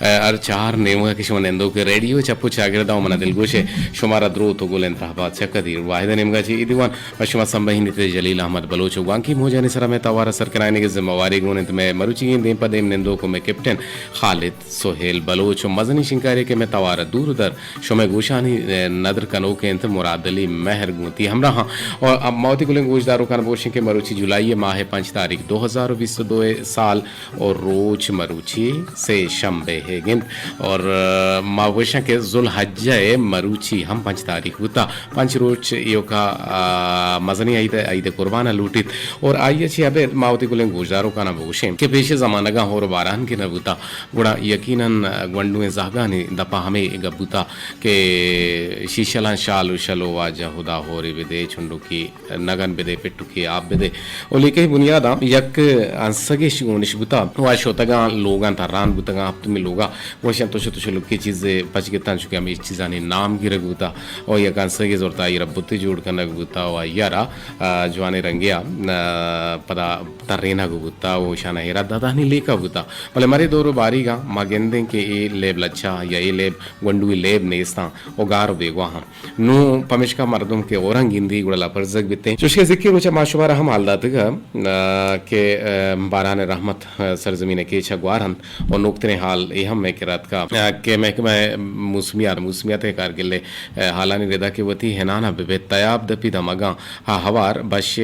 हर चार नेमगा के शुमन एंदो के रेडियो चप्पू चागिरदा मना दिल गोशे शुमारा द्रो तो गोलें रहबात चक्कदी वाहिद नेमगा जी दीवान पश्चिमा संबहिनी ते जलील अहमद बलोच वांकी मोजानी सरा में तवारा सर कराने के जिम्मेवारी गुने तो मैं मरुची दें पदेम नेंदो को मैं कैप्टन खालिद सोहेल बलोच मजनी शिंकारी के मैं तवारा दूर दर शुमे गोशानी नदर कनो के अंत मुराद अली महर गुती हमरा हाँ और अब मौती गुलें गोशदारों का बोशें के मरुची जुलाई माह 5 तारीख 2022 साल और रोज मरुची से शंबे है गिंद और मावशा के जुलहज्जा मरुची हम 5 तारीख होता 5 रोज यो का मजनी आई दे कुर्बाना लूटित और आइए छी अबे मावती गुलें गोशदारों का ना बोशें के पेशे जमाना का होर बारान के नबूता गुड़ा यकीनन गवंडुए जागानी दपा हमें गबूता के शीशला शाल उशलो वाजा हुदा होरे बेदे छुंडू की नगन बेदे पेट्टू की आप बेदे और लेके बुनियादा यक अंसगे शिगोनिश बुता वाशोतगा लोगां तारान बुतगा आप तुम्हें लोगा वशं तो लोग की चीज़ें पच के तान चुके हमें इस चीज़ानी नाम की रगुता और यक अंसगे जोरता ये रबुत्ती जोड़ करना गुता और यारा जवाने रंगिया पदा तरेना गुता वो शाना हेरा दादा नहीं लेका गुता भले हमारे दोरो बारी का मागेंदे के ये लेब लच्छा या ये लेब गंडुई लेब नेस्ता और गारो बेगवा हम नो पमेश का मर्दों के औरंग हिंदी गुड़ला पर जग बिते चुस्के जिक्र रोचा माशुमारा हम हालदात के बारान रहमत सरजमीन के छगवारन और नुक्तने हाल ये हम मैं किरात का के मैं मुस्मियात कारगिल हालानी रेदा के वती हैनाना बेबे तयाब दपी दमगा हवार बश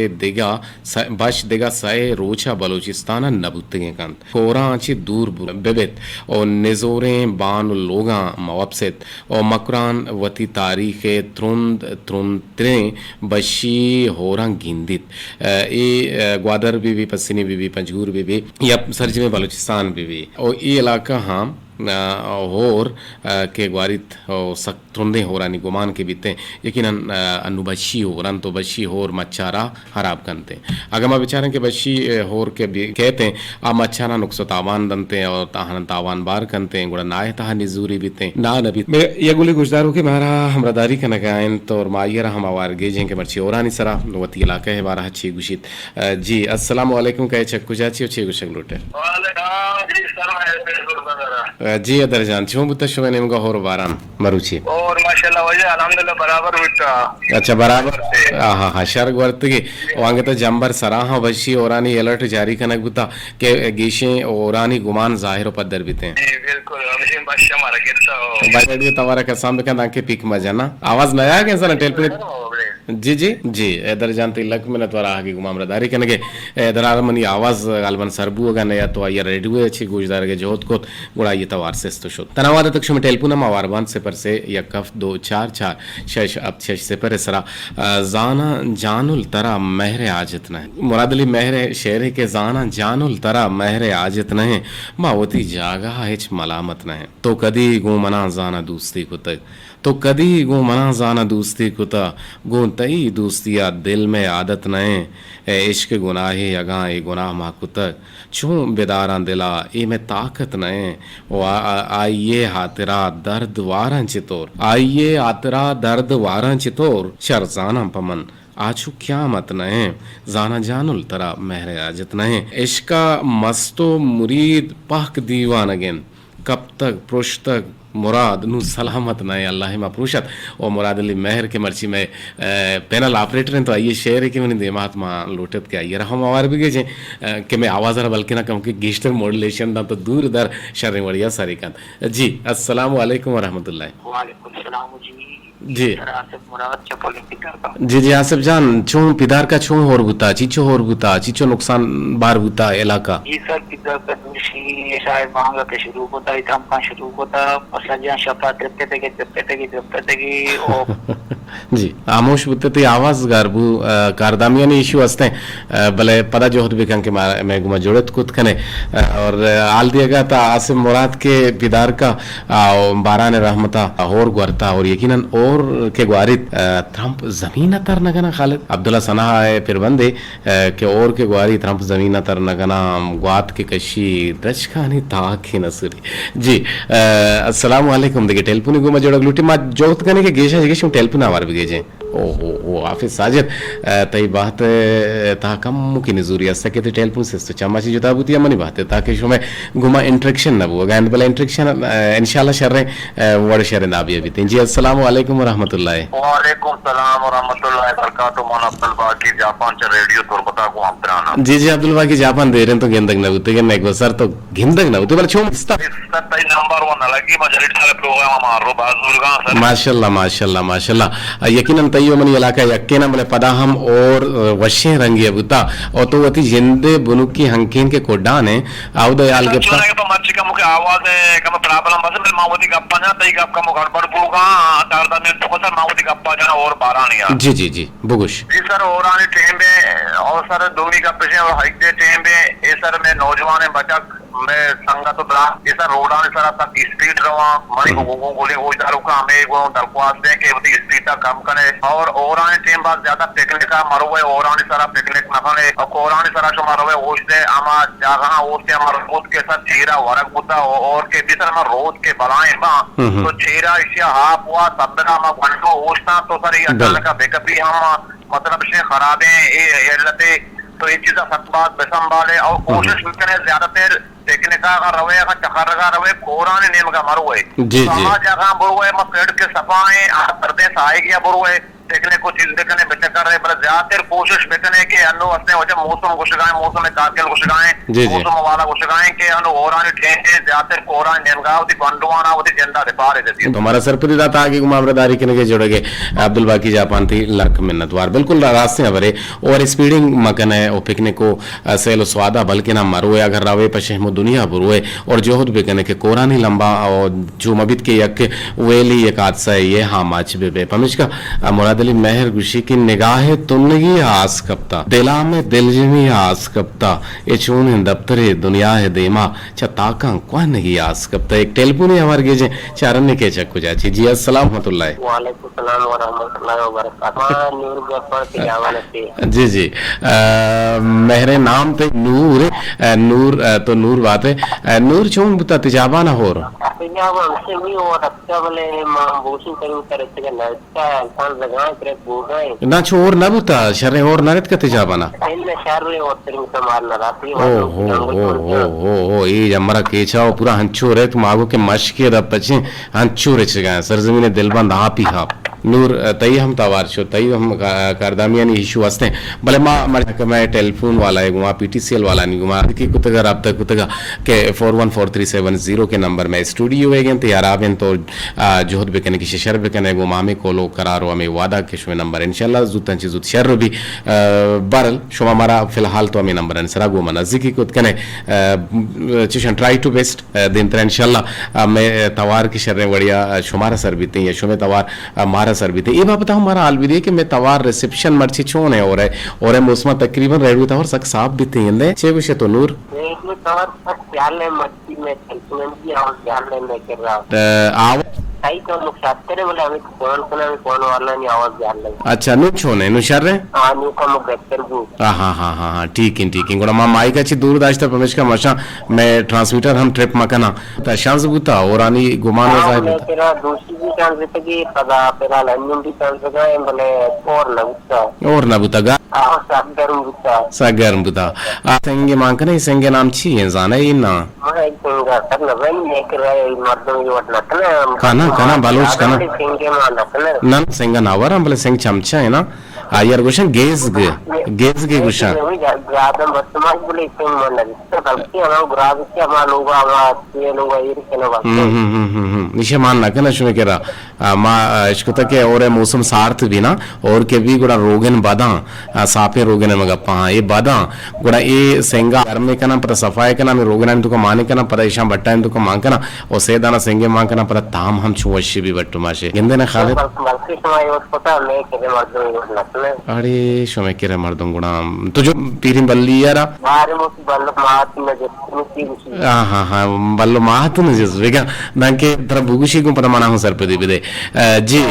देगा साए रोचा बलोचिस्ताना नबुत्ते कांत कोरांची दूर बेबेत और निजोरें बान लोगा मवबसेत और मकरान वती तारीख त्रुंतरे बशी होरा गिंदित ये ग्वादर बीबी पसीनी बीबी पंजूर बीबी या सरज में बलूचिस्तान बीबी और ये इलाका हाँ होर के ग्वारित सख्तुंदे होरानी गुमान के बीते यकीनन अनुबशी होरन तो बशी होर मच्छारा हराब करते अगर मैं बेचारे के बशी होर के कहते हैं आ मच्छारा नुक्स तावान दनते और ताहन तावान बार करते हैं गुड़ा नाय ताह निजूरी बीते ना नबी ये गुली गुजदारों के मारा हमरादारी का नगायन तो और मायरा हम आवार गेजें के मर्ची औरानी सरा वती इलाका है बारह अच्छी गुशित जी अस्सलाम वालेकुम कहे चक्कू जाची अच्छी गुशक लूटे जी अदर जान छो बुता शुवे नेमगा होर बारान मरुची और माशाल्लाह वजह अल्हम्दुलिल्लाह बराबर बिटा अच्छा बराबर हां हां शर्ग वर्तगे वांगे तो जंबर सराहा वशी औरानी अलर्ट जारी कनक बुता के गेशे औरानी गुमान जाहिर पदर बिते जी बिल्कुल हमेशा बादशाह मारा केता बाय तवारा का सामने का के पिक मजाना आवाज नया के सर टेलीफोन जी जी जी इधर जानते लक में नतवारा आगे गुमामदारी कनगे इधर आरमनी आवाज गालबन सरबू का नया तो ये रेडियो अच्छी गुजदार के जोत को गुड़ा ये तवार से तो शो तनावाद तक शुम टेलीफोन मावारबान से पर से यकफ 244 शश अब शश से पर सरा जाना जानुल तरा महरे आजत न मुरादली महरे शेर के जाना जानुल तरा महरे आजत न मावती जागा हिच मलामत न तो कदी गो मना जाना दोस्ती को तक तो कदी गो मना जाना दोस्ती कुता गो तई दोस्तिया दिल में आदत नए इश्क गुनाहे यगा ए गुनाह माकुतक चूं बेदारा दिला ए में ताकत नए आइए हातरा दर्द वारं चितोर आइए हातरा दर्द वारं चितोर शरजाना पमन आछू क्या मत नए जाना जानुल तरा महरे आजत नए इश्का मस्तो मुरीद पाक दीवान अगेन कब तक पुरुष तक मुराद नु सलामत नए अल्लाह मा पुरुषत और मुराद अली महर के मर्ची में पैनल ऑपरेटर हैं तो आइए शेयर के मैंने दिमाग में लोटत के आइए हम आवार भी गए कि मैं आवाज़ रहा बल्कि ना कहूँ कि गेस्टर मॉड्यूलेशन ना तो दूर दर शर्म बढ़िया सारी कान जी अस्सलाम वालेकुम वरहमतुल्लाह वालेकुम सलाम जी आसिफ मुराद चपोली पिदार का जी जी आसिफ जान छो पिदार का छो होर बुता चीचो नुकसान बार बुता इलाका जी सर पिदार का दूसरी शायद मांगा के शुरू होता है हम का शुरू होता असला जहां शफा तेगे ओ जी आमोश बुते ते आवाज गारबू कारदामिया ने इशू असते भले पदा जो होत बिकन के मैं गुमा जोड़त कुत कने और आल दिएगा ता आसिफ मुराद के पिदार का बारान रहमता होर गुरता और यकीनन और के ग्वारित ट्रंप जमीन तर नगना खालिद अब्दुल्ला सना है फिर बंदे के और के ग्वारी ट्रंप जमीन तर नगना ग्वात के कशी दशखानी ताखी नसरी जी अस्सलाम वालेकुम देखिए टेलीफोन गुमा जोड़ लूटी मा जोत कने के गेशा गेशु टेलीफोन आवार भी गेजे ओ हाफिज साजिद तई बात ता कम मुमकिन जरूरी है कि टेलीफोन से चमाची जो ताबूती अमनी बात है ताकि शुमे गुमा इंटरेक्शन न वो गांड बला इंटरेक्शन इंशाल्लाह शर्रे वड़ शर्रे ना भी अभी जी अस्सलाम वालेकुम व रहमतुल्लाह वालेकुम सलाम व रहमतुल्लाहि व बरकातहू मोहन अब्दुल बाकी जापान च रेडियो तुरबता को अब्दुराना जी अब्दुल बाकी जापान दे रहे तो गिंदक न उते ने एक सर तो गिंदक न उते बल छो तई नंबर 1 लगी मजरी साले प्रोग्राम मारो बाजुर्गा सर माशाल्लाह यकीनन तैयो मनी इलाका यक्केना बले पदाहम और वशे रंगी अबुता और तो वती जिंदे बुनुकी हंकीन के कोडाने आउद याल के चुना के तो मच्छी का मुके आवाज है कम प्रॉब्लम बस मेरे मावती गप्पा ना तई गप का मुख गड़बड़ पूगा दारदा में तो सर मावती गप्पा जाना और 12 नहीं जी बुगुश जी सर और आने टाइम में और सर दूनी का पेशे और हाइक दे टाइम में ए सर में नौजवान है बच्चा मैं संगत ब्रा ये सर रोडा ने सर तक स्पीड रवा मरी को गोली हो दारू का हमें वो दरख्वास्त दे के वो स्पीड कम करे और आने टाइम बाद ज्यादा पिकनिक का मरो है और आने सर पिकनिक न करे और आने सर जो मरो है होश दे आमा जगह होश के हमारे रोज के साथ चेहरा वरक बुद्धा और के भी सर हमारे रोज के बनाए मां तो चेहरा इसे हाफ हुआ तबरा मा घंटो होश था तो सर ये अचानक बैकअप भी हम मतलब से खराब है ये लते तो ये चीज़ सत्बात बेसंभाले और कोशिश करने ज्यादातर देखने का रवे का चखर का रवे कोराने नेम का मरो है समाज जगह बुरो है मत पेड़ के सफाए प्रदेश आएगी बुरो है देखने को चीज देखने बच्चे कर रहे बल्कि ज्यादातर कोशिश बेचने के अनु असने वजह मौसम को शिकाएं मौसम में कारगिल को शिकाएं मौसम वाला को शिकाएं के अनु ओरानी ठेके ज्यादातर कोरान नेमगावती बंडवाना होती जनता दे पारे देती तुम्हारा सरपरी दाता आगे गुमामरदारी के जुड़ेगे अब्दुल बाकी जापान थी लाख मिन्नतवार बिल्कुल रास्ते भरे और स्पीडिंग मकन है और पिकनिक को सेलो स्वादा बल्कि ना मरोए अगर रावे पशेमो दुनिया बुरोए और जोहद बेकने के कोरानी लंबा और जो मबित के यक वेली एक हादसा है ये हाँ माच बे पमिश का मुरादली महर गुशी की निगाह तुमनगी आस कप्ता दिला में दिलजमी आस कप्ता ये चून दफ्तरे दुनिया है देमा ताका कौन नहीं आस कप्ता एक टेलीफोन है हमारे गेजे चारन के चक्कू जाची जी अस्सलाम रहमतुल्लाह वालेकुम सलाम व रहमतुल्लाहि व बरकातहू नूर गफर के हवाले से जी मेरे नाम पे नूर तो नूर बात है नूर चूं बता तिजाबा ना हो तिजाबा हमसे भी और अच्छा वाले मां बोशिंग करूं तरह से लड़का इंसान लगा करे बोगाए ना छोर ना बता शर्रे और नरत का तिजाबा ना इन शर्रे और तरह से मारना राती ओ ये जमरा केचाओ पूरा हंचो रे तुम आगो के मशके रब पचे हंचो रे चगा सरजमीन दिलबंद आप ही हाप नूर तई हम तवार छो तई हम करदामियानी इशू वास्ते भले मैं टेलीफोन वाला है गुमा पीटीसीएल वाला नहीं गुमा की कुतगा राब्ता कुतगा के 414370 के नंबर में स्टूडियो है गन तैयार आवेन तो जोहद बेकने की शर बेकने गुमा में कोलो करारो हमें वादा के शो नंबर इंशाल्लाह जुतन चीज शर भी बरल शो हमारा फिलहाल तो हमें नंबर अंसरा गुमा नजदीकी कुत कने चिशन ट्राई टू बेस्ट दिन तर इंशाल्लाह मैं तवार की शर्रे बढ़िया शुमारा सर बीते या शो में तवार मारा सर भी थे ये बात बताओ हमारा हाल भी दे कि मैं तवार रिसेप्शन मर्ची छोड़ है और मौसम तकरीबन रेडू था और सक साफ भी थे इंदे छे विषय तो नूर में तवार पर ख्याल है मर्ची में सेंटिमेंट की और ख्याल है मैं कर रहा हूं सही तो मुख्तारे बोले हमें कौन वाला नहीं आवाज ध्यान लगे अच्छा नु छोने नु शर्रे हां नु का मुगत्तर गु हां ठीक है गुणा मा माइक अच्छी दूर दाश्त परमेश का मशा मैं ट्रांसमीटर हम ट्रिप मकना त शांस बुता और आनी गुमान जाए मैं तेरा दूसरी भी चांस देते कि पदा तेरा लाइन भी चांस देगा बोले और ना बुता सागरम बुता संगे मांकने संगे नाम छी जाना ही ना मैं संगा कर लवन लेकर मर्दों की वटना काना बालोच काना नन सेंगा नावर हम बोले सेंग चमचा है ना आयर गुशन गेज के गुशन ग्रादम वर्तमान बोले सेंग मन तो गलती हम ग्राद के हम लोग ये लोग ये के ना निशे मान ना कना शुमे केरा मा इसको तक के और मौसम सार्थ भी ना और के भी गुड़ा रोगन बादा सापे रोगन मगप्पा ये बादा गुड़ा ये सेंगा घर में कना पर सफाई कना में रोगन तो को माने कना पर ईशा बट्टा तो को मां कना और सेदाना सेंगे मां कना पर ताम हम छुवशी भी बट्टू माशे गिंदे ना खाले अरे शुमे केरा मर्दों गुड़ा तो जो पीरी बल्ली यारा हां बल्लो मात न जिस वेगा दांके तरह बुगुशी को परमाना हूं सर पे दे जी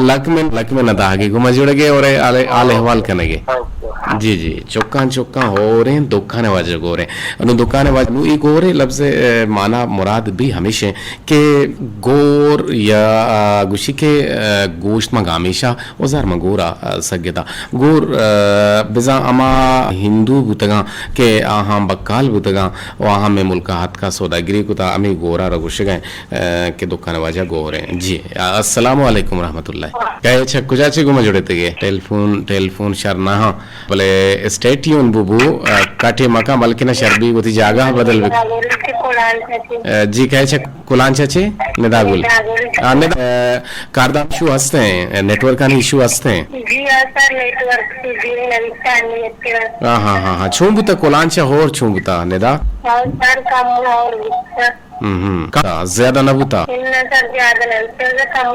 लक में न दागे गुमा जुड़गे और आले हवाल कनेगे जी जी चौका चौका हो रहे दुखाने वाजे गो रहे अनु दुखाने वाजे नु एक और लफ्ज माना मुराद भी हमेशा के गोर या गुशी के गोश्त में हमेशा औजार में गोरा सगेता गोर बिजा अमा हिंदू बुतगा के आहा बक्काल बुतगा वहाँ में मुल्का हाथ का सौदागिरी को ता अमी गोरा रगुश गए के दुखाने वाजा गो रहे जी अस्सलाम वालेकुम रहमतुल्लाह कहे छ कुजाची गुमा जुड़े थे टेलीफोन शरना हाँ बोले स्टेट्यून बुबू काटे मका मलकिना शरबी वो थी जागा बदल जी कहे छ कुलान चाचे निदा बोल कारदाम इशू हंसते हैं नेटवर्क का इशू हंसते हैं जी सर नेटवर्क हाँ हाँ हाँ हाँ छूंबुता कुलांचा होर छूंबुता निदा सर कम और ज्यादा न बुता सर ज्यादा नहीं सर कम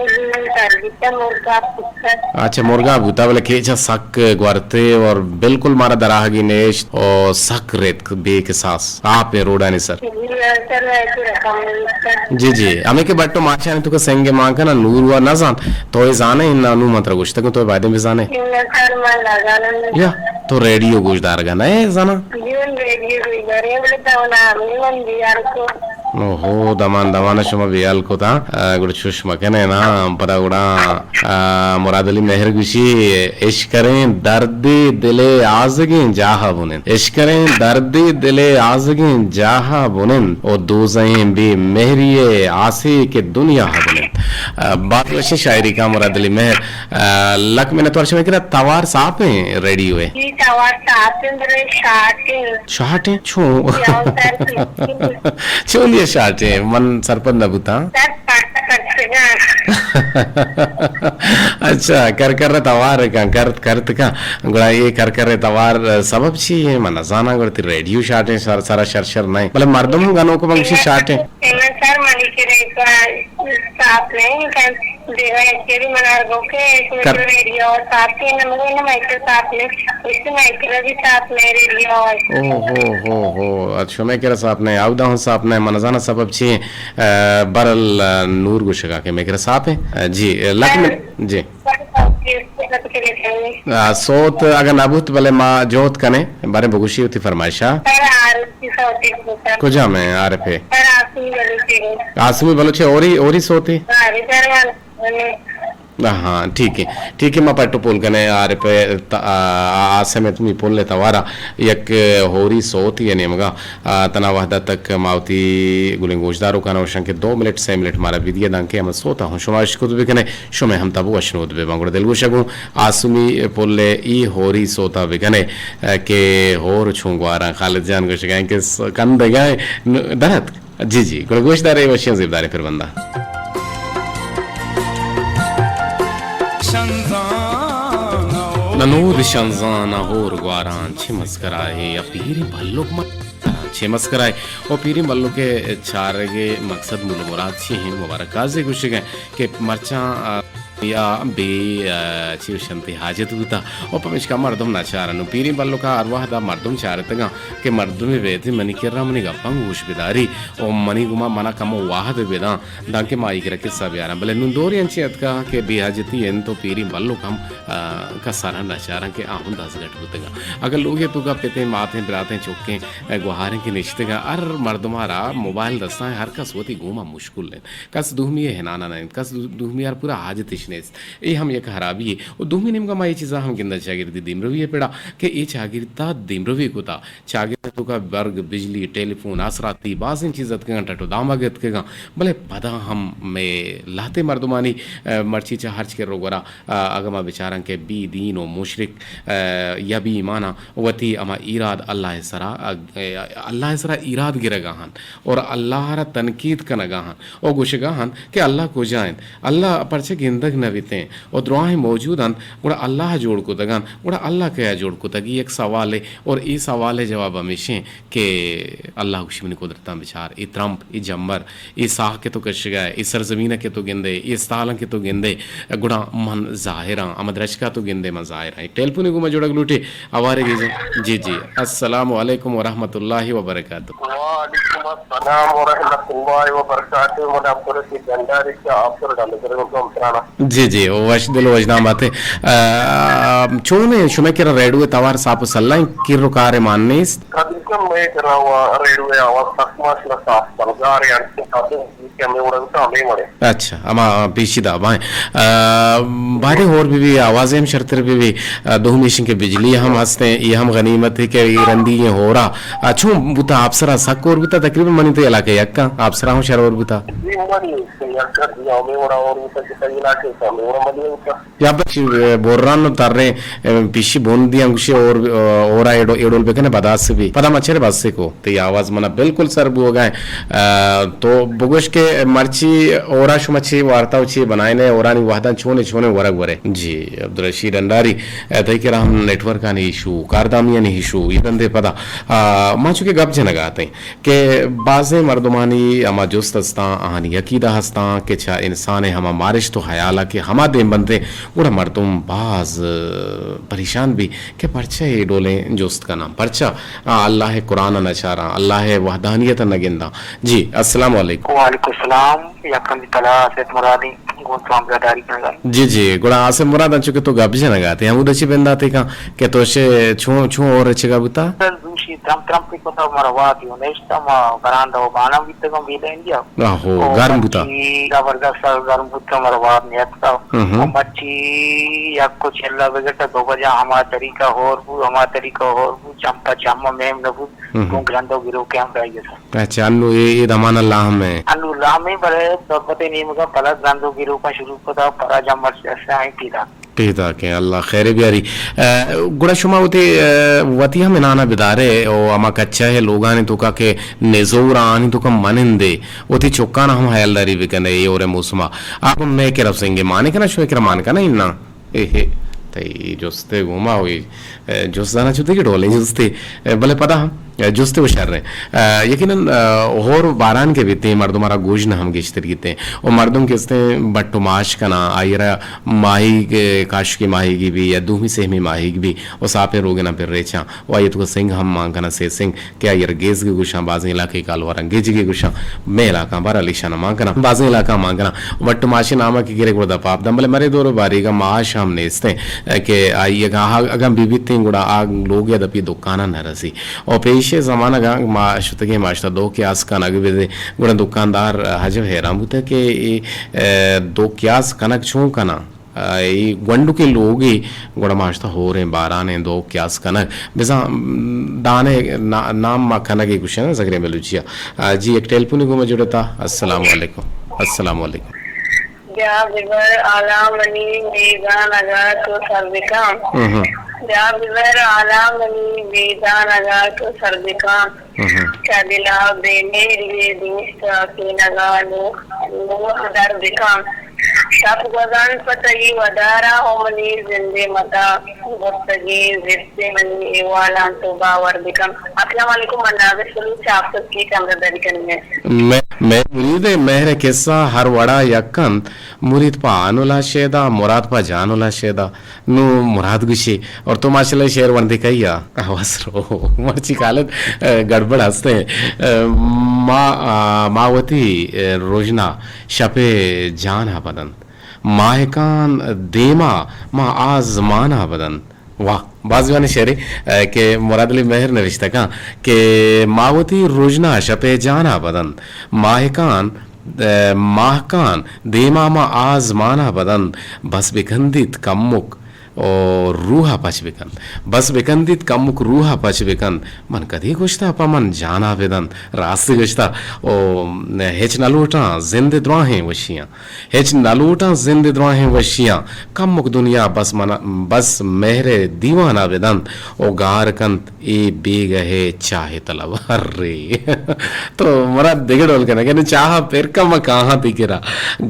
कर दिया मुर्गा पुत्तर अच्छा मुर्गा बुता बोले केचा सक ग्वारते और बिल्कुल मारा दराहगी नेश और सक रेत बे के सास आप पे रोड़ा ने सर सर ऐसे रकम जी जी हमें के बट्टो माचा ने तो संगे मांगा ना नूर हुआ ना जान तो ये जाने इन अनु मंत्र गोश्त को तो वादे में जाने सर मन लगा या तो रेडियो गोश्तदार गाना है जाना जीवन रेडियो बोले तो ना मन दिया को ओहो दमान शुमा बियाल को था गुड़ सुषमा कहने ना पता गुड़ा मुराद अली मेहर गुशी इश्क करें दर्दी दिले आज़गी जाहा बुनेन इश्क करें दर्दी दिले आज़गी जाहा बुनेन और दोज़ें भी मेहरिए आसी के दुनिया हा बुनेन बात वैसे शायरी का मुराद अली मेहर लक मैंने तो अर्श में करा तवार साफ है रेडियो है जी तवार साफ है मेरे शाट है छो छो लिए शाट है मन सरपंच न बुता अच्छा कर रहे तवार का करत का गुड़ा ये कर रहे तवार सबब छी है मन जाना गुड़ती रेडियो शाट है सारा शर नहीं मतलब मर्दम गानों को बंशी शाट है सर मनी के साफ नहीं देवा के भी मनार गो के इसमें रेडियो साफ है ना मगर ना माइक्रो साफ नहीं इसमें माइक्रो भी साफ नहीं रेडियो ओ हो अच्छा मैं कह साफ नहीं आउदा हूं साफ नहीं मन जाना सबब छी बरल नूर गुशगा के मैं कह साफ है जी लक में जी सोत अगर नाबूत भले माँ जोत कने बारे बगुशी होती फरमाइशा कुजा में आरफे आसमी बलुचे ओरी सोती हाँ ठीक है मैं पट्टू पोल कने आरे पे आसे में तुम्ही पोलने तवारा यक होरी सोती है नेमगा तना वहदा तक मावती गुलिंग गोशदारों का नौशं के 2 मिनट 6 मिनट मारा विदिया दांके हम सोता हूँ शुमाश को भी कने शुमे हम तबु अशनोद बे बांगुड़ दिल गोशगु आसमी पोले ई होरी सोता बिगने के होर छुंगवारा खालिद जान गोशगाएं के कंद गए दरत जी गोशदारे वशियां जिबदारे फिर बंदा ननूर शंजाना होर ग्वारान छिमस्कराए या पीरी भल्लुक मत छिमस्कराए और पीरी भल्लु के चारगे मकसद मुल मुराद छी हैं मुबारक काजे कुछ गए के मरचा या बे चिवशंती हाजत होता और पमिश का मर्दम ना चारनु पीरी बल्लो का अरवाह दा मर्दम चारतगा के मर्दम वेति मनी किर्रा मनी गप्पंग उश बिदारी और मनी गुमा मना कम वाहद बेदा दांके माई के रखे सब यार भले नुंदोरी अंचियत का के बेहाजती एन तो पीरी बल्लो कम का सारा ना चारा के आहुं दास गट होतेगा अगर लोग ये तो का पेते माथे बिराते चौके गुहारे के निश्चितगा अर मर्दमारा मोबाइल दस्ता है हर का सोती घूमा मुश्किल है कस दुहमी है नाना नहीं कस दुहमी यार पूरा हाजत ये हम एक खराबी है और दुमी निम का माई चीज़ा हम किंदा चागिरती दिमरवी है पेड़ा कि ये चागिरता दिमरवी को था चागिर तो का वर्ग बिजली टेलीफोन आसराती बाज इन चीज़त के घंटा तो दामागत के गा भले पदा हम में लाते मर्दमानी मर्ची चा हर्च के रोगरा अगमा बेचारं के बी दीन और मुशरिक या भी ईमाना वती अमा इराद अल्लाह सरा इराद गिरगाहन और अल्लाह रा तनकीद कनगाहन और गुशगाहन के अल्लाह को जाएं अल्लाह परचे गिंदग नवीते और दुआएं मौजूद हैं गुड़ा अल्लाह जोड़ को तगन गुड़ा अल्लाह क्या जोड़ को तगी एक सवाल है और ये सवाल है जवाब हमेशा के अल्लाह खुशी कुदरता बिचार ये ट्रंप ये जम्बर ये साह के तो कश गए ये सरजमीन के तो गिंदे ये स्ताल के तो गिंदे गुड़ा मन जाहिरा अमदरश का तो गिंदे मन जाहिरा टेलीफोन को मैं जोड़ा लूटे आवारे जी अस्सलाम वालेकुम व रहमतुल्लाहि व बरकातहू अस्सलाम वरहमतुल्लाहि वबरकातुहू मुनव्वरती गंडारी के आपसर डाले करेंगे मसराना जी जी वश दिलो वजना बाते चोने शुमे केरा रेडुए तवार साप सल्लाई किरो कारे माननेस कदिकम में करा हुआ रेडुए आवाज तकमाश ना साफ बंगार यार के साथ के में उड़ता नहीं मरे अच्छा अमा पीछीदा बाय बारे और भी आवाजें शर्तर भी दो मिशन के बिजली हम हंसते ये हम गनीमत है कि ये रंदी ये हो रहा अच्छो बुता आपसरा सक और बुता तकरीबन मनी तो इलाके यक्का आपसरा हूं शहर और बुता जी मनी से यार कर दिया में उड़ा और उसे के इलाके का में उड़ा मनी उनका या पर बोर्रान तार रहे पीछी बोन दिया अंगुशे और एडो एडोल बेकने बदास से भी पता मच्छर बस से को तो ये आवाज मना बिल्कुल सरब हो गए तो बुगुश के मर्ची ओरा शुमची वार्ता उची बनाए ने ओरानी वाहदा छोने छोने वरग वरे जी अब्दुल रशीद अंडारी तई के हम नेटवर्क आनी इशू कारदामिया नहीं इशू ये दंदे पता मां चुके गप जनगा आते के बाजे मर्दमानी अमा जुस्त हस्ता आहानी यकीदा हस्ता के छा इंसान है हमा मारिश तो हयाला के हमा दे बनते उड़ा मर्दुम बाज परेशान भी के परचा ये डोले जुस्त का नाम परचा अल्लाह कुरान नचारा अल्लाह वहदानियत नगिंदा जी अस्सलाम वालेकुम वालेकुम सलाम यकम तला से मुरादी गोतवाम गदारी करगा जी जी गुड़ा आसे मुराद चुके तो गप जनगाते हम उदची बेंदाते का के तोशे छो छो और चगा बुता दूसरी ट्रम्प ट्रम्प को तो मरवाती हो नेस्टा मा बरांदा हो बाना बिते को भी इंडिया आहो गर्म बुता जबरदस्त गर्म बुता मरवात नियतता मच्छी या कुछ अल्लाह बगटा दो बजा हमारा तरीका और चंपा चम्मा मेम नबू को ग्रंथो गिरो के हम रहिए अच्छा अन्नु ये दमान अल्लाह में अन्नु अल्लाह में बड़े तो पते नहीं मगर पलक ग्रंथो गिरो का शुरू पता परा जमर से ऐसा है पीदा के अल्लाह खैर बियारी गुड़ा शुमा होते वती हम नाना बिदारे ओ अमा कच्चा है लोगा ने तो का के नेजोरा आनी तो का मनंदे ओती चौका ना हम हयलदारी भी कने ये और मौसमा आप मैं के रफ सेंगे माने का ना शो के मान का ना इन्ना ए तई जोस्ते घुमा हुई जोस्ताना चुते के ढोले जोस्ते भले पता हम जुस्ते उशर रहे यकीनन और बारान के बीते मर्दों मारा गोज न हम गिश्तर गिते और मर्दों के इसते बट्टो माश का ना आयरा माही के काश की माही की भी या दूमी सेहमी माही की भी और सापे रोगे ना फिर रेचा और आये तो सिंह हम मांग ना से सिंह क्या यार गेज के गुशा बाजी इलाके कालवा रंगेज के गुशा मैं इलाका बारा लिशाना मांगना बाजी इलाका मांगना बट्टो माशी नामा की गिरे गुड़ा पाप दम भले मरे दो बारी का माश हम ने इसते के आइए अगर बीबी तीन गुड़ा आग लोग या दपी दुकाना न रसी और पेश जमाना गा माशुतगे माशता दो क्यास का नग बेदे गुण दुकानदार हजब हैरान होता के दो क्यास कनक छू कना ये गंडू के लोग ही गुड़ा माशता हो रहे बारह ने दो क्यास कनक बेसा दाने नाम मा कनक एक कुछ है ना जगरे बेलुचिया जी एक टेलीफोन को मैं जुड़ता अस्सलाम वालेकुम या बिबर आला मनी बेगा लगा तो सर्विका या बिबर आला मनी बेगा लगा तो सर्विका क्या दिला देने लिए दोस्त के लगा लो दर्दिका सब गजान पतगी वदारा ओमनी जिंदे मता गुफ्तगी जिरसे मनी एवाला तो बावर दिकम अस्सलाम वालेकुम मनाज़िर सलूक आप सबकी कमरदारी करने मैं मुरीद मेहर किस्सा हर वड़ा यक्कन मुरीद पा अनुला शेदा मुराद पा जानुला शेदा नु मुराद गुशी और तो माशाल्लाह शेर वंदे कहिया आवाज रो मर्ची कालत गड़बड़ हंसते मावती रोजना शपे जान हा बदन माहकान देमा मा आजमाना बदन वाह बाजवानी शेरे के मुराद अली मेहर ने रिश्ता का के मावती रोजना शपे जाना बदन माहकान देमामा आजमाना बदन बस बिखंदित कम्मुक और रूहा पचबिकन बस बिकंदित कमुक रूहा पचबिकन मन कदी गुश्ता अपा मन जाना वेदन रास्ते गुश्ता ओ हेच नलूटा जिंदे द्वाहें वशियां हेच नलूटा जिंदे द्वाहें वशियां कमुक दुनिया बस मेहरे दीवाना वेदन ओ गारकंत ए बेगहे चाहे तलब अरे तो मरा दिगड़ोल के ना चाह फिर कम कहाँ दिखेरा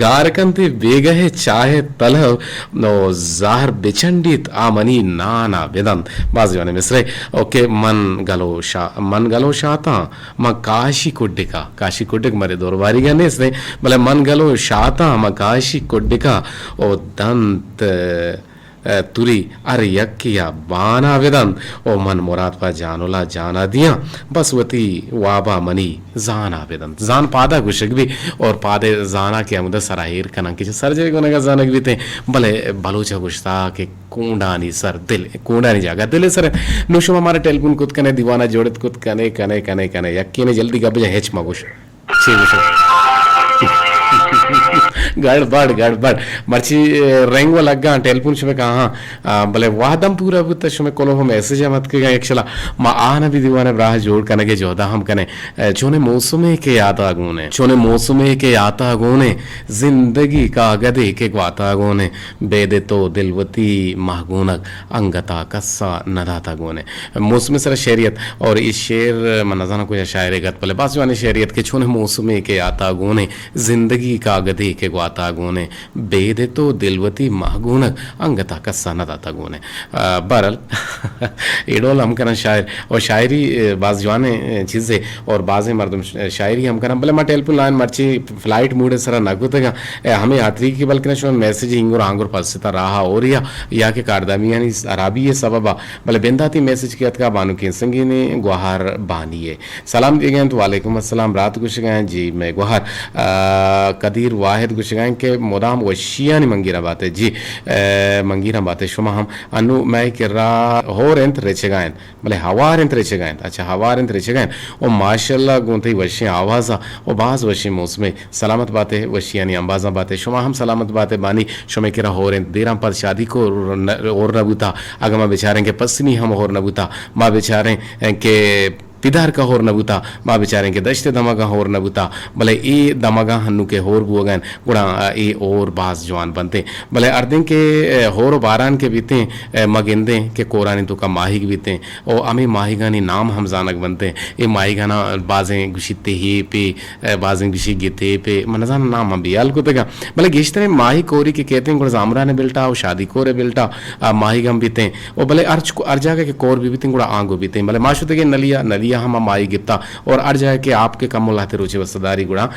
गारकंत ए बेगहे चाहे तलब नो जार बिचन आमनी नाना वेदन बाजवाने मिसरे ओके मन गलो शाता म काशी कुड्डिक मरे दोरबारी गने इसने भले मन गलो शाता म काशी कुड्डिका ओ दंत तुरी अरे यक्किया बाना वेदन ओ मन मुराद पा जानोला जाना दिया बसवती वाबा मनी जाना वेदन जान पादा गुशक भी और पादे जाना के अमुद सराहिर कना कि सरजे को नगा जानक भी थे भले बलोचा गुश्ता के कोंडानी सर दिल कोंडानी जागा दिल सर नुशुम हमारे टेलीफोन कुत कने दीवाना जोड़त कुत कने कने कने कने यक्की ने जल्दी गब हेच मगुश छे गुश गड़बड़ गड़बड़ मर्ची रेंग वो लगा टेलीफोन शुमे कहा भले वादम पूरा बुत शुमे कोलो हम मैसेज मत के एक्चुअला मा आना भी दीवाने ब्राह जोड़ कने के जोदा हम कने चोने मौसमे के आता गुने चोने मौसमे के आता गुने जिंदगी का गदे के ग्वाता गुने बेदे तो दिलवती महगुनक अंगता कस्सा नदाता गुने मौसमे सर शरीयत और इस शेर मनजाना को शायर गत भले बास जवानी शरीयत के चोने मौसमे के आता गुने जिंदगी का गदे के ग्वाता गुने बेदे तो दिलवती महगुनक अंगता कस्सा नदाता गुने बरल एडोल हम करना शायर और शायरी बाज जवाने चीज़ें और बाज़े मर्दम शायरी हम करना भले मा टेलीफोन लाइन मर्ची फ्लाइट मूड सरा नगुतगा हमें यात्री की बल्कि ना मैसेज हिंगुर आंगुर पलसिता रहा और या के कारदामी यानी अराबी ये सबबा भले बेंदाती मैसेज किया का बानु के संगी ने गुहार बानिए सलाम दिए गए तो वालेकुम अस्सलाम रात कुछ गए जी मैं गुहार कदीर वाहिद कुछ गए के मोदाम वशिया नहीं मंगीरा बात है जी मंगीरा बात है शुमा हम अनु मैं कि हो रेंत रेचे गायन भले हवा रेंत रेचे गायन अच्छा हवा रेंत रेचे गायन और माशाल्लाह गुंती वशी आवाज़ा और बाज वशी मौसम सलामत बातें वशिया नहीं अंबाजा बातें शुमा हम सलामत बातें बानी शुमे किरा हो रेंत देराम पर शादी को और नबूता अगर माँ बेचारें के पसनी हम और नबूता माँ बेचारें के पिदार का होर नबूता माँ बेचारें के दश्ते दमागा होर नबूता भले ए दमागा हन्नू के होर बुआगन गुड़ा ए और बाज जवान बनते भले अर्दें के होर बारान के बीते मगिंदे के कोरानी तो का माही के बीते और अमी माही गानी नाम हम जानक बनते ये माही गाना बाजें गुशिते ही पे बाजें गुशी गिते पे मनजान नाम हम बियाल को तेगा भले गिश्ते माही कोरी के कहते हैं गुड़ा जामरा ने बिल्टा और शादी कोरे बिल्टा माही गम बीते और भले अर्जा के कोर भी बीते गुड़ा आंगो बीते भले माशुते के नलिया नलिया हम माही गिप्ता और अर जाए कि आपके कम मुलाते रोचे वसदारी गुड़ा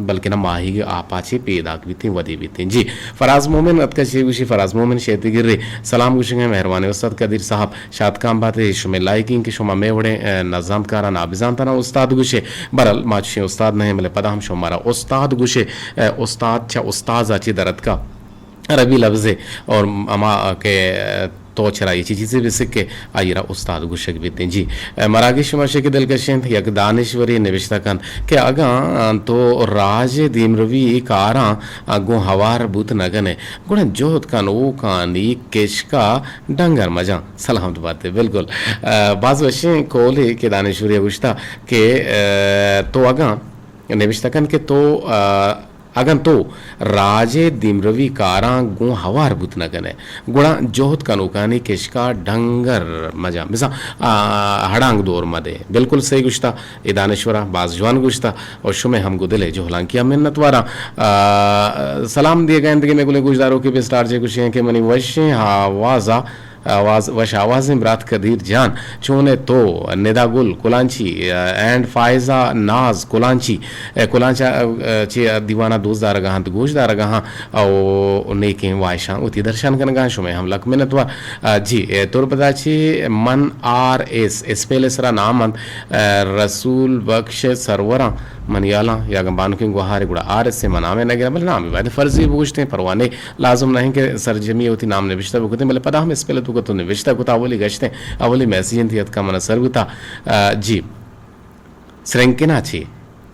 बल्कि ना माही आप आचे पेदाक भी थे वदी भी थे जी फराज मोमिन अतका शेगुशी फराज मोमिन शेती गिर्रे सलाम गुशेंगे मेहरबानी उस्ताद कदीर साहब शाद काम बात है शुमे लाइकिंग के शुमा में वड़े नजाम कारा नाबिजान तना उस्ताद गुशे बरल माचे उस्ताद नहीं मिले पदा हम शुमारा उस्ताद गुशे उस्ताद छा उस्ताद आची दरद का अरबी लफ्ज़े और अमा के तो चरा ये चीज़ें भी सीख के आइरा उस्ताद गुशक भी थे जी मरागी शुमाशे के दिलकशें यक दानिश्वरी निविष्टा कन के अगा तो राज दीमरवी कारा गो हवार बुत नगने गुण जोत कान ओ कानी केशका डंगर मजा सलामत बात है बिल्कुल बाज वशे कोले के दानिश्वरी गुश्ता के तो अगा निविष्टा कन के तो अगन तो राजे दिमरवी कारा गु हवार बुत नगने गुणा जोहत कनुकानी केशका डंगर मजा मिसा हड़ांग दौर मदे बिल्कुल सही गुश्ता इदानेश्वरा बाजवान गुश्ता और शुमे हम गुदले जो हलांकिया मिन्नत वारा सलाम दिए गए में गुले गुजदारों के बेस्टार जे गुशियां के मनी वशे हावाजा आवाज वश आवाज इमरात कदीर जान चोने तो निदागुल कुलांची एंड फायजा नाज कुलांची कुलांचा चे दीवाना दोस्तदार गहां तो गोशदार गहां और नेके वायशा उती दर्शन कन गहां शुमे हम लक मिनतवा जी तोर पदाची मन आर एस पहले सरा नाम रसूल बख्श सरवरा मनियाला या गंबानु के गुहारे गुड़ा आर एस से मनामे न गया मतलब नाम वादे फर्जी पूछते हैं परवाने लाजुम नहीं के सरजमी होती नाम निविष्टा बुकते मतलब पता हम इस पहले तो निविष्टा को अवली गश्ते अवली मैसेज थी का मन सरगुता जी श्रृंकिन आछी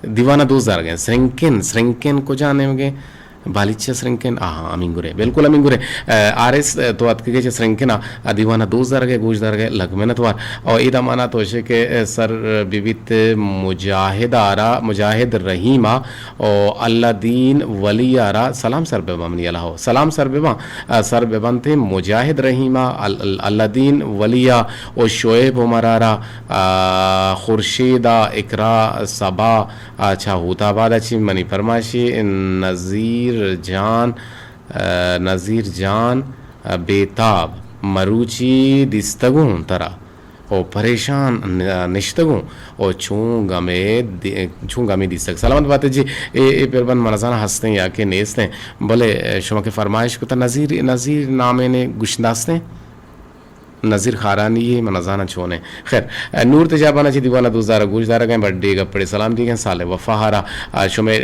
दीवाना दोस्त गए श्रृंकिन को जाने होंगे बालिच्चा श्रृंकेन अमिंगुरे बिल्कुल अमिंगुरे आर एस तो अतके श्रृंकेना दीवाना दोस्त गए गोशदार गए लगमेनत वार और ईदा माना तो के सर विवित मुजाहिद रहीमा और अल्लादीन वलियारा सलाम सर बेबा मनी अल्लाह सलाम सर बेबा थे मुजाहिद रहीमा अल्लादीन वलिया और शोएब उमरारा खुर्शीदा इकरा सबा अच्छा होता बाद अच्छी मनी फरमाशी नज़ीर जान बेताब मरूची दिस्तगुन तरा और परेशान निश्तगों और छूंगा में दी सक सलामत बात है जी ए पेरबन मनजाना हंसते हैं या के नेस्ते बोले शुमा के फरमाइश को तो नज़ीर नामे ने गुशनास्ते नज़ीर खारानी ये मनजाना छोने खैर नूर तजाबाना जी दीवाना दूसरा गुजदारा गए बर्थडे गपड़े सलाम दी गए साले वफ़ाहारा शुमे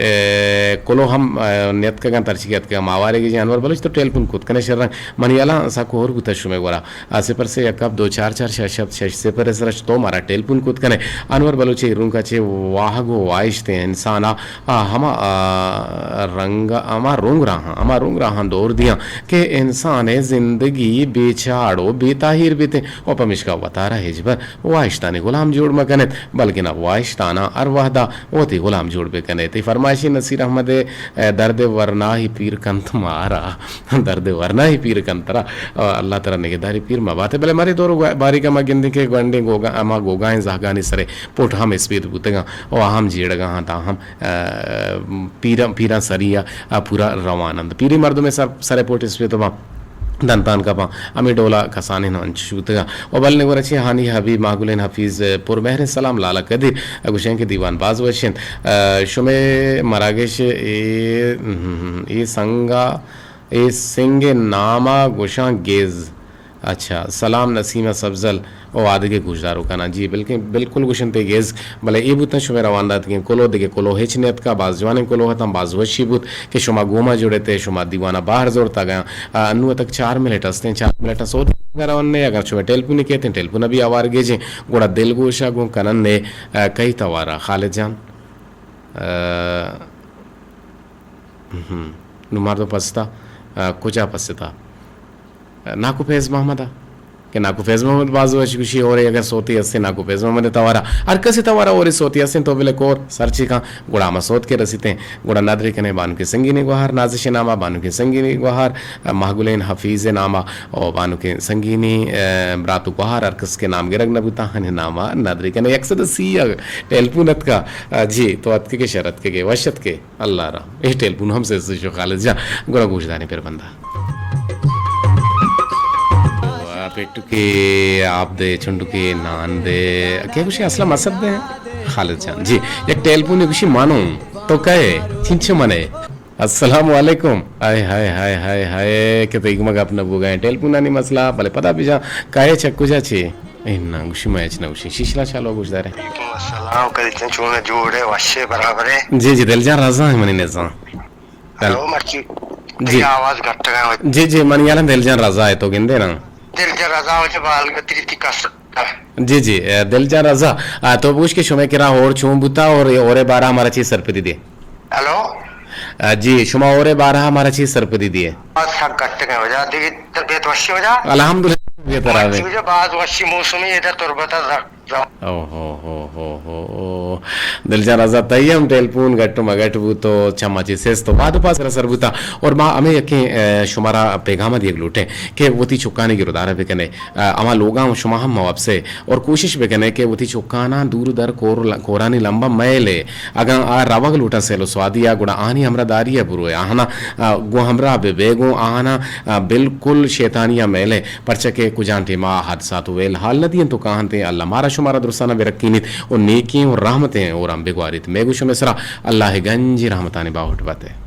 कोलो हम नियत का तरचियत का मावारे की जानवर बोलो तो टेलफोन खुद कने शर्रंग मनियाला सा को और गुता शुमे गोरा आसे पर से कब 2-4 शब्द से पर सरच तो मारा टेलफोन खुद कने अनवर बोलो चे रूम का चे वाहगो वाइशते इंसाना हमा रंगा अमा रोंग रहा दौर दिया के इंसान जिंदगी बेचाड़ो बेताही बीते और पमिशका वतारा हिजबर वाइशतानी गुलाम जोड़ मकनत बल्कि ना वाइशताना और वहदा ओती गुलाम जोड़ पे कने ती फरमाइशी नसीर अहमद दर्द वरना ही पीर कंत मारा दर्द वरना ही पीर कंतरा अल्लाह तरा निगहदारी पीर मबाते भले मारे दोरो बारी का मगिंदी के गंडे गोगा अमा गोगाएं जागानी सरे पोट हम स्पीद बुतेगा और हम जीड़गा हां ता हम पीरा सरिया पूरा रवानंद पीरी मर्द में सरे पोट स्पीद तो दंतान का पा अमी डोला कसाने न अंशुतगा और बलने को रची हानी हबीब मागुलेन हफीज पुरमहर सलाम लाला कदीर गुशें के दीवान बाज वशन शुमे मरागेश ए संगा ए सिंगे नामा गुशा गेज अच्छा सलाम नसीमा सब्जल ओ आदि के गुजदारो का ना जी बिल्कुल गुशन ते गेज भले ए बुत शुमे रवानदात के कोलो दिके कोलो हेचनियत का बाज जवाने कोलो हतम बाज वशी बुत के शुमा गोमा जुड़े ते शुमा दीवाना बाहर जोड़ता गया अनु तक 4 मिनट हस्ते 4 मिनट सो गरवन्ने अगर शुमे टेलपुनी कहते टेलपुना भी आवार गेजे गोड़ा दिल गोशा गो कनन ने कई तवारा खालिद जान नुमार दो पस्ता कुचा पस्ता नाकू फैज मोहम्मद कि नाकू फैज मोहम्मद बाजू खुशी हो रही अगर सोती हस्से नाकू फैज मोहम्मद तवारा और कसी तवारा और सोती हस्से तो बिले कोर सरची का गुड़ा मसोद के रसीते गुड़ा नादरी कने बानु के संगीनी गुहार नाजिश नामा बानु के संगीनी गुहार महगुलेन हफीज नामा और बानु के संगीनी ब्रातु गुहार और कस के नाम गिरग नबुता हने नामा नादरी कने यकसद सिया टेलपुनत का जी तो अत के शरत के वशत के अल्लाह रा ए टेलपुन हमसे जो खालिद जा गुड़ा गुजदानी पर बंदा पेटू के आप दे चुंडू के नान दे क्या कुछ असला मसद दे खालिद जान जी एक टेलफोन कुछ मानो तो कहे चिंचे मने अस्सलाम वालेकुम हाय हाय हाय हाय हाय के तो इगमग अपना बुगा टेलफोन नहीं मसला भले पता भी जा काहे चक्कू जा छे इन्ना गुशी मैच ना गुशी शिशला चालो गुजदारे अस्सलाम कल चुने जोड़े वशे बराबर है जी दिलजान रजा है मनी ने सा हेलो मर्ची जी आवाज घट गया जी मनियाला दिलजान रजा है तो गिंदे ना दिलजान रजा हो बाल गति कस जी दिलजान रजा तो पूछ के शुमे किरा और छूं बुता और 12 हमारा चीज सरपदी दिए हेलो जी शुमा और 12 हमारा चीज सरपदी दिए सब घट गए हो जा देखी तबीयत वशी हो जा अल्हम्दुलिल्लाह ये तरह है मुझे बात वशी मौसमी इधर तुरबता ओहो दिलजान रजा तयम टेलफोन गट्टू मगटबू तो चम्मच सेस तो बाद पास सरबुता और मां हमें यके शुमारा पैगाम दिए लूटे के वती चुकाने की रुदारा पे कने अमा लोगा शुमा हम मवाब से और कोशिश पे कने के वती चुकाना दूर दर कोरानी लंबा मैले अगर आ रवग लूटा सेलो स्वादिया गुड़ा आनी हमरा दारिया बुरो आना गो हमरा बेगो आना बिल्कुल शैतानिया मैले परचके कुजांटे मा हादसात वेल हाल नदियन तो कहते अल्लाह मारा शुमारा दुरसाना बेरकीनित और नेकी और रहमतें और अम्बे ग्वारित मेगुश मिसरा अल्लाह गंजी रहमतानी बाहुट बाते